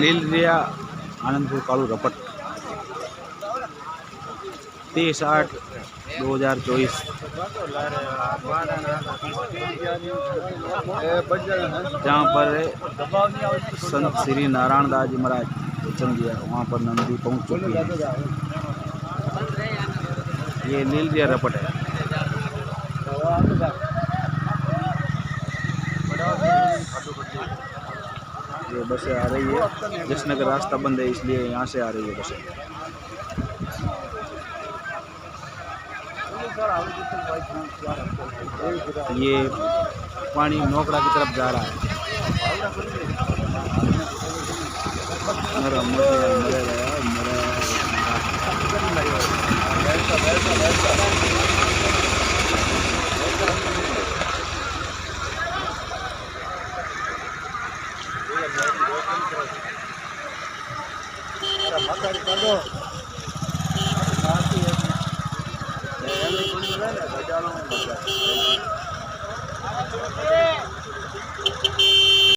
લીલરિયા आनंदपुर कालू रपट 30/8/2024 जहाँ पर संत श्री नारायण दास जी महाराज वचन दिया, वहाँ पर नंदी पहुँच चुकी है। ये लीलरिया रपट है। ये बसें आ रही है, जसनगर रास्ता बंद है इसलिए यहाँ से आ रही है बसें। ये पानी नोकड़ा की तरफ जा रहा है।